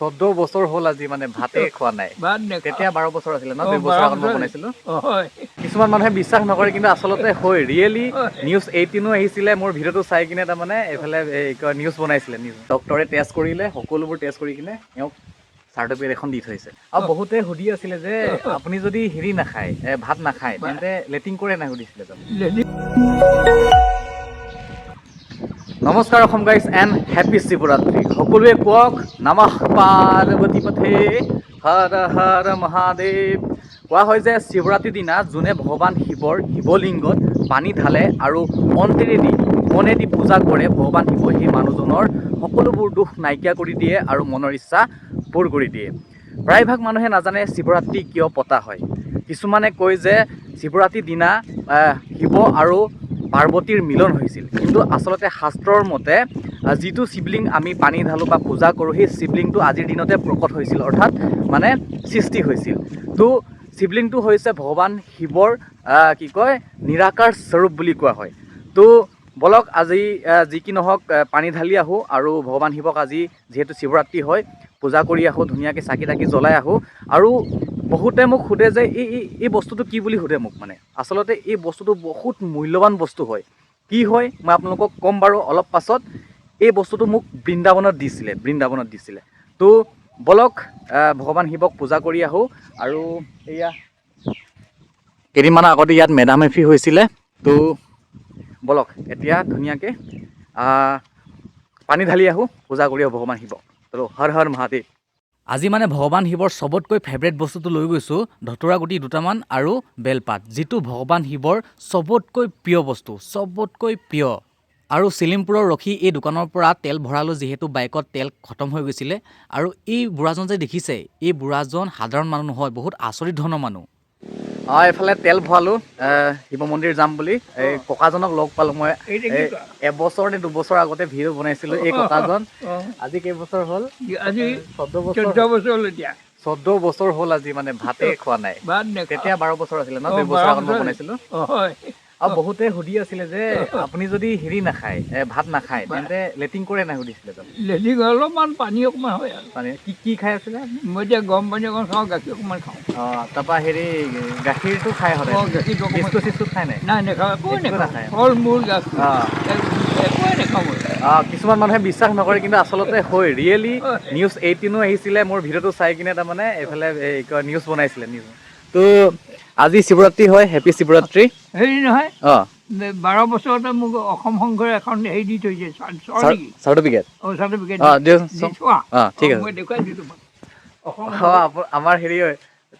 14 বছৰ হ'ল আজি মানে ভাতে খোৱা নাই। তেতিয়া 12 বছৰ আছিলে ন, 2 বছৰ আগত মই বনাইছিলো। কিছুমান মানুহে বিশ্বাস নকৰে কিন্তু আচলতে হয়, ৰিয়েলি নিউজ 18ও আহিছিলে মোৰ ভিডিঅ'টো চাই কিনে, তাৰমানে এইফালে নিউজ বনাইছিলে। ডক্টৰে টেষ্ট কৰিলে, সকলোবোৰ টেষ্ট কৰি কিনে তেওঁক চাৰ্টিফিকেট এখন দি থৈছে। আৰু বহুতে সুধি আছিলে যে আপুনি যদি হেৰি নাখায়, ভাত নাখায়, তেন্তে লেট্ৰিন কৰে নাই সুধিছিলে। নমস্কাৰ Assam guys and happy Shivratri. সকলোৱে কওক নমঃ পাৰ্বতী পথে হৰ হৰ মহাদেৱ। কোৱা হয় যে শিৱৰাত্ৰিৰ দিনা যোনে ভগৱান শিৱৰ শিৱলিংগত পানী ঢালে আৰু মনেদি পূজা কৰে, ভগৱান শিৱ সেই মানুহজনৰ সকলোবোৰ দুখ নাইকিয়া কৰি দিয়ে আৰু মনৰ ইচ্ছা পূৰ কৰি দিয়ে। প্ৰায়ভাগ মানুহে নাজানে শিৱৰাত্ৰি কিয় পতা হয়। কিছুমানে কয় যে শিৱৰাত্ৰিৰ দিনা শিৱ আৰু পাৰ্বতীৰ মিলন হৈছিল, কিন্তু আচলতে শাস্ত্ৰৰ মতে যিটো শিৱলিংগ আমি পানী ঢালোঁ বা পূজা কৰোঁ, সেই শিৱলিংগটো আজিৰ দিনতে প্ৰকট হৈছিল, অৰ্থাৎ মানে সৃষ্টি হৈছিল। তো শিৱলিংগটো হৈছে ভগৱান শিৱৰ নিৰাকাৰ স্বৰূপ বুলি কোৱা হয়। তো বলক আজি যি কি নহওক পানী ঢালি আহোঁ আৰু ভগৱান শিৱক আজি যিহেতু শিৱৰাত্ৰি হয় পূজা কৰি আহোঁ, ধুনীয়াকৈ চাকি তাকি জ্বলাই আহোঁ। আৰু বহুতে মোক সোধে যে এই বস্তুটো কি বুলি সোধে মোক। মানে আচলতে এই বস্তুটো বহুত মূল্যৱান বস্তু হয়। কি হয় মই আপোনালোকক ক'ম বাৰু অলপ পাছত। এই বস্তুটো মোক বৃন্দাবনত দিছিলে। তো বলক ভগৱান শিৱক পূজা কৰি আহোঁ। আৰু এয়া কেইদিনমানৰ আগতে ইয়াত মেডাম মেফি হৈছিলে। তো বলক এতিয়া ধুনীয়াকৈ পানী ঢালি আহোঁ, পূজা কৰি আহোঁ ভগৱান শিৱক। তো হৰ হৰ মহাদেৱ। আজি মানে ভগৱান শিৱৰ চবতকৈ ফেভৰেট বস্তুটো লৈ গৈছোঁ, ধতুৰা গুটি দুটামান আৰু বেলপাত, যিটো ভগৱান শিৱৰ চবতকৈ প্ৰিয় বস্তু, চবতকৈ প্ৰিয়। আৰু চিলিমপুৰৰ ৰখি এই দোকানৰ পৰা তেল ভৰালোঁ, যিহেতু বাইকত তেল খতম হৈ গৈছিলে। আৰু এই বুঢ়াজন যে দেখিছে, এই বুঢ়াজন সাধাৰণ মানুহ নহয়, বহুত আচৰিত ধৰণৰ মানুহ। এইফালে তেল ভৰালোঁ শিৱ মন্দিৰ যাম বুলি। এই ককাজনক লগ পালোঁ মই। এবছৰ নে 2 বছৰ আগতে ভিডিঅ' বনাইছিলোঁ এই ককাজন। আজি কেইবছৰ হ'ল? আজি 14 বছৰ হ'ল আজি মানে ভাতে খোৱা নাই। তেতিয়া 12 বছৰ আছিলে ন, 2 বছৰ আগত মই বনাইছিলোঁ। আৰু বহুতে সুধি আছিলে যে আপুনি যদি হেৰি নাখায়, ভাত নাখায়, তেন্তে লেট্ৰিন কৰে নাই সুধিছিলে। লেট্ৰিন অলপমান পানী অকণমান হয় আৰু মানে কি খাই আছিলে? মই এতিয়া গৰম পানী অকণ খাওঁ, গাখীৰ অকণমান খাওঁ। তাৰপৰা হেৰি গাখীৰটো খাই সদায়? গাখীৰটো বিস্কুট চিস্কুট খাই নাই? নাই, নেখাওঁ, একোৱে নাখায়, ফল মূল গাখীৰ একোৱে নাখাওঁ মই। কিছুমান মানুহে বিশ্বাস নকৰে কিন্তু আচলতে হয়, ৰিয়েলি নিউজ 18ও আহিছিলে মোৰ ভিডিঅ'টো চাই কিনে, তাৰমানে এইফালে নিউজ বনাইছিলে। তো আজি শিৱৰাত্ৰি হয়, হেপী শিৱৰাত্ৰি। হেৰি নহয়, 12 বছৰতে মোক অসম সংঘই এখন হেৰি দি থৈছে, চাৰ্টিফিকেট। ঠিক আছে। মই দেখুৱাই দিছোঁ তোমাক। আমাৰ হেৰি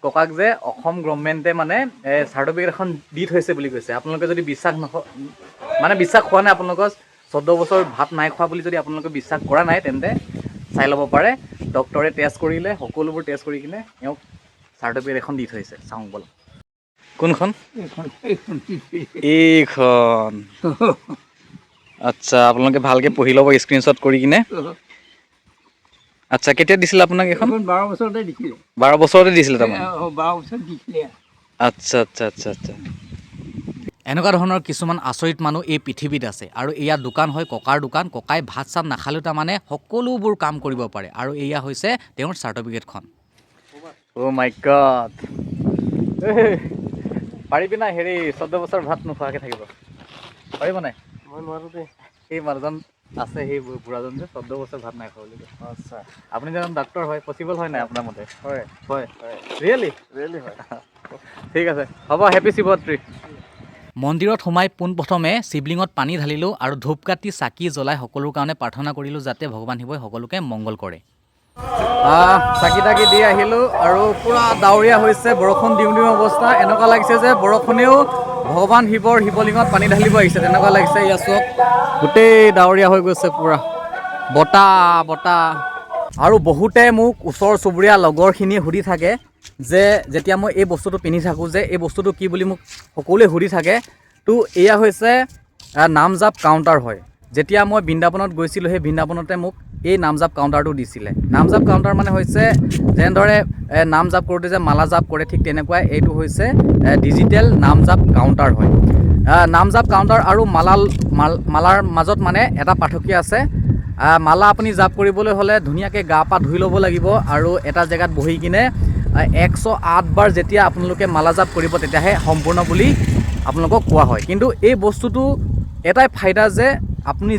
ককাক যে অসম গভৰ্ণমেণ্টে মানে চাৰ্টিফিকেট এখন দি থৈছে বুলি কৈছে। আপোনালোকে যদি বিশ্বাস হোৱা নাই, আপোনালোকৰ 14 বছৰ ভাত নাই খোৱা বুলি যদি আপোনালোকে বিশ্বাস কৰা নাই, তেন্তে চাই ল'ব পাৰে। ডক্টৰে টেষ্ট কৰিলে, সকলোবোৰ টেষ্ট কৰি কিনে তেওঁক চাৰ্টিফিকেট এখন দি থৈছে। চাওঁ ব'লক কোনখন? এইখন। আচ্ছা, আপোনালোকে ভালকৈ পঢ়ি ল'ব স্ক্ৰীনশ্বট কৰি কিনে। আচ্ছা, কেতিয়া দিছিলে আপোনাক এইখন? 12 বছৰতে দিছিলে। 12 বছৰতে দিছিলে তাৰমানে? 12 বছৰত দিছিলে। আচ্ছা। এনেকুৱা ধৰণৰ কিছুমান আচৰিত মানুহ এই পৃথিৱীত আছে। আৰু এয়া দোকান হয় ককাৰ দোকান। ককাই ভাত চাত নাখালেও তাৰমানে সকলোবোৰ কাম কৰিব পাৰে। আৰু এয়া হৈছে তেওঁৰ চাৰ্টিফিকেটখন। অ' মাই গড। পাৰিবি নাই হেৰি 14 বছৰ ভাত নোখোৱাকৈ থাকিব? পাৰিব নাই? মই নোৱাৰোঁ দেই। সেই মানুহজন আছে, সেই বুঢ়াজন যে 14 বছৰ ভাত নাই খোৱা বুলি কয়। আচ্ছা, আপুনি যেন ডক্টৰ হয়, পচিবল হয় নাই আপোনাৰ মতে? হয়। ৰিয়েলি হয়। ঠিক আছে, হ'ব, হেপী শিৱৰাত্ৰি। মন্দিৰত সোমাই পোনপ্ৰথমে শিৱলিংগত পানী ঢালিলোঁ আৰু ধূপকাঠি চাকি জ্বলাই সকলোৰ কাৰণে প্ৰাৰ্থনা কৰিলোঁ, যাতে ভগৱান শিৱই সকলোকে মংগল কৰে। চাকি তাকি দি আহিলোঁ আৰু পূৰা ডাৱৰীয়া হৈছে, বৰষুণ দিওঁ অৱস্থা। এনেকুৱা লাগিছে যে বৰষুণেও ভগৱান শিৱৰ শিৱলিংগত পানী ঢালিব আহিছে, তেনেকুৱা লাগিছে। ইয়াত চব গোটেই ডাৱৰীয়া হৈ গৈছে, পূৰা বতাহ। আৰু বহুতে মোক ওচৰ চুবুৰীয়া লগৰখিনিয়ে সুধি থাকে যে যেতিয়া মই এই বস্তুটো পিন্ধি থাকোঁ, যে এই বস্তুটো কি বুলি মোক সকলোৱে সুধি থাকে। তো এয়া হৈছে নাম জাপ কাউণ্টাৰ হয়। যেতিয়া মই বৃন্দাবনত গৈছিলোঁ, সেই বৃন্দাবনতে মোক এই নাম জাপ কাউণ্টাৰটো দিছিলে। নাম জাপ কাউণ্টাৰ মানে হৈছে যেনেদৰে নাম জাপ কৰোঁতে যে মালা জাপ কৰে, ঠিক তেনেকুৱাই এইটো হৈছে ডিজিটেল নাম জাপ কাউণ্টাৰ হয়। নাম জাপ কাউণ্টাৰ আৰু মালাৰ মাজত মানে এটা পাৰ্থক্য আছে। মালা আপুনি জাপ কৰিবলৈ হ'লে ধুনীয়াকৈ গা পা ধুই ল'ব লাগিব আৰু এটা জেগাত বহি কিনে 108 বাৰ যেতিয়া আপোনালোকে মালা জাপ কৰিব তেতিয়াহে সম্পূৰ্ণ বুলি আপোনালোকক কোৱা হয়। কিন্তু এই বস্তুটো এটাই ফাইদা যে আপুনি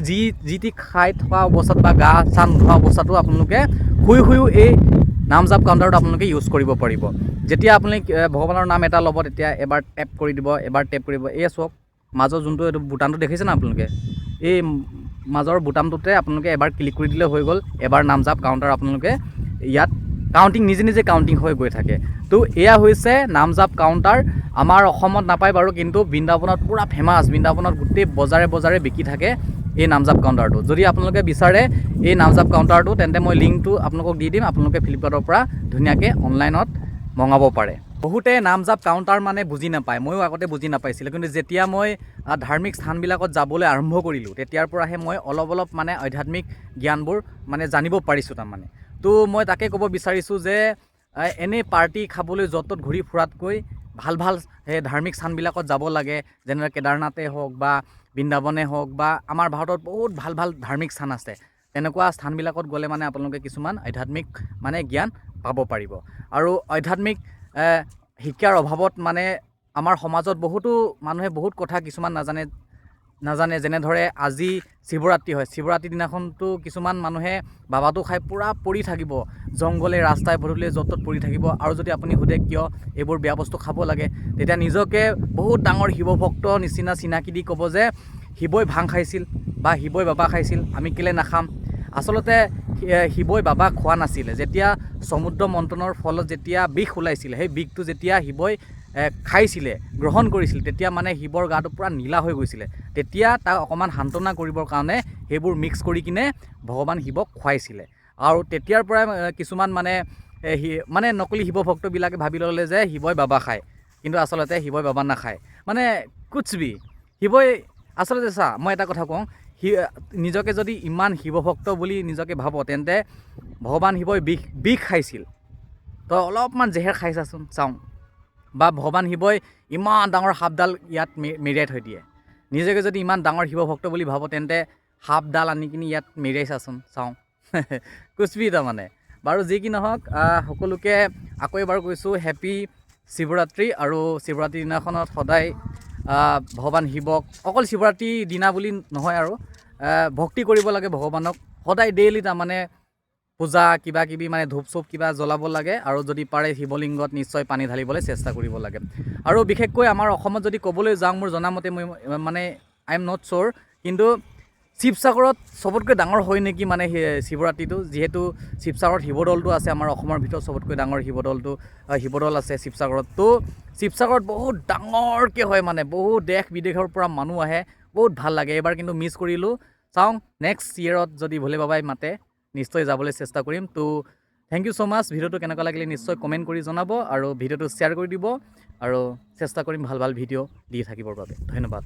যি খাই থকা অৱস্থাত বা গা চা নোধোৱা অৱস্থাটো আপোনালোকে শুইও এই নাম জাপ কাউণ্টাৰটো আপোনালোকে ইউজ কৰিব পাৰিব। যেতিয়া আপুনি ভগৱানৰ নাম এটা ল'ব তেতিয়া এবাৰ টেপ কৰি দিব, এবাৰ টেপ কৰিব। এই চাওক মাজৰ যোনটো এইটো বুটামটো দেখিছে না আপোনালোকে, এই মাজৰ বুটামটোতে আপোনালোকে এবাৰ ক্লিক কৰি দিলে হৈ গ'ল। এবাৰ নাম জাপ কাউণ্টাৰ আপোনালোকে ইয়াত কাউণ্টিং নিজে কাউণ্টিং হৈ গৈ থাকে। তো এয়া হৈছে নাম জাপ কাউণ্টাৰ। আমাৰ অসমত নাপায় বাৰু, কিন্তু বৃন্দাবনত পূৰা ফেমাছ। বৃন্দাবনত গোটেই বজাৰে বিকি থাকে এই নাম জাপ কাউণ্টাৰটো। যদি আপোনালোকে বিচাৰে এই নাম জাপ কাউণ্টাৰটো তেন্তে মই লিংকটো আপোনালোকক দি দিম, আপোনালোকে ফ্লিপকাৰ্টৰ পৰা ধুনীয়াকৈ অনলাইনত মঙাব পাৰে। বহুতে নাম জাপ কাউণ্টাৰ মানে বুজি নাপায়, ময়ো আগতে বুজি নাপাইছিলোঁ। কিন্তু যেতিয়া মই ধাৰ্মিক স্থানবিলাকত যাবলৈ আৰম্ভ কৰিলোঁ তেতিয়াৰ পৰাহে মই অলপ মানে আধ্যাত্মিক জ্ঞানবোৰ মানে জানিব পাৰিছোঁ তাৰমানে। তো মই তাকে ক'ব বিচাৰিছোঁ যে এনেই পাৰ্টি খাবলৈ য'ত ত'ত ঘূৰি ফুৰাতকৈ ভাল সেই ধাৰ্মিক স্থানবিলাকত যাব লাগে। যেনে কেদাৰনাথে হওক বা বৃন্দাবনে হওক বা আমাৰ ভাৰতত বহুত ভাল ধাৰ্মিক স্থান আছে। তেনেকুৱা স্থানবিলাকত গ'লে মানে আপোনালোকে কিছুমান আধ্যাত্মিক মানে জ্ঞান পাব পাৰিব। আৰু আধ্যাত্মিক শিক্ষাৰ অভাৱত মানে আমাৰ সমাজত বহুতো মানুহে বহুত কথা কিছুমান নাজানে। যেনে ধৰে আজি শিৱৰাত্ৰি হয়, শিৱৰাত্ৰিৰ দিনাখনতো কিছুমান মানুহে বাবাটো খাই পূৰা পৰি থাকিব, জংঘলে ৰাস্তাই পদূলিয়ে য'ত ত'ত পৰি থাকিব। আৰু যদি আপুনি সোধে কিয় এইবোৰ বেয়া বস্তু খাব লাগে, তেতিয়া নিজকে বহুত ডাঙৰ শিৱভক্ত নিচিনা চিনাকি দি ক'ব যে শিৱই ভাং খাইছিল বা শিৱই বাবা খাইছিল, আমি কেলৈ নাখাম। আচলতে শিৱই বাবা খোৱা নাছিলে। যেতিয়া সমুদ্ৰ মন্থনৰ ফলত যেতিয়া বিষ ওলাইছিলে, সেই বিষটো যেতিয়া শিৱই খাইছিলে, গ্ৰহণ কৰিছিল, তেতিয়া মানে শিৱৰ গাটো পূৰা নীলা হৈ গৈছিলে। তেতিয়া তাক অকণমান সান্তনা কৰিবৰ কাৰণে সেইবোৰ মিক্স কৰি কিনে ভগৱান শিৱক খুৱাইছিলে। আৰু তেতিয়াৰ পৰাই কিছুমান মানে নকলি শিৱভক্তবিলাকে ভাবি ল'লে যে শিৱই বাবা খায়, কিন্তু আচলতে শিৱই বাবা নাখায়। মানে কুছবি শিৱই আচলতে মই এটা কথা কওঁ, নিজকে যদি ইমান শিৱভক্ত বুলি নিজকে ভাব তেন্তে ভগৱান শিৱই বিষ খাইছিল, তই অলপমান জেহেৰ খাই চাওঁ। বা ভগৱান শিৱই ইমান ডাঙৰ সাপডাল ইয়াত মেৰিয়াই থৈ দিয়ে। নিজকে যদি ইমান ডাঙৰ শিৱভক্ত বুলি ভাব তেন্তে সাপডাল আনি কিনি ইয়াত মেৰিয়াই চাওঁ। কুছবি তাৰমানে। বাৰু যি কি নহওক, সকলোকে আকৌ এবাৰ কৈছোঁ হেপী শিৱৰাত্ৰি। আৰু শিৱৰাত্ৰিৰ দিনাখনত সদায় ভগৱান শিৱক অকল শিৱৰাত্ৰিৰ দিনা বুলি নহয় আৰু ভক্তি কৰিব লাগে ভগৱানক সদায় ডেইলি। তাৰমানে পূজা কিবা কিবি মানে ধূপ চুপ কিবা জ্বলাব লাগে, আৰু যদি পাৰে শিৱলিংগত নিশ্চয় পানী ঢালিবলৈ চেষ্টা কৰিব লাগে। আৰু বিশেষকৈ আমাৰ অসমত যদি ক'বলৈ যাওঁ, মোৰ জনামতে মই মানে আই এম নট শ্যোৰ, কিন্তু শিৱসাগৰত চবতকৈ ডাঙৰ হয় নেকি মানে শিৱৰাত্ৰিটো। যিহেতু শিৱসাগৰত শিৱদৌলটো আছে, আমাৰ অসমৰ ভিতৰত চবতকৈ ডাঙৰ শিৱদৌল আছে শিৱসাগৰত। তো শিৱসাগৰত বহুত ডাঙৰকৈ হয়, মানে বহুত দেশ বিদেশৰ পৰা মানুহ আহে, বহুত ভাল লাগে। এইবাৰ কিন্তু মিছ কৰিলোঁ। চাওঁ নেক্সট ইয়েৰত যদি ভোলে বাবাই মাতে নিশ্চয় যাবলৈ চেষ্টা কৰিম। তো থেংক ইউ ছ' মাছ। ভিডিঅ'টো কেনেকুৱা লাগিলে নিশ্চয় কমেণ্ট কৰি জনাব, আৰু ভিডিঅ'টো শ্বেয়াৰ কৰি দিব, আৰু চেষ্টা কৰিম ভাল ভিডিঅ' দি থাকিবৰ বাবে। ধন্যবাদ।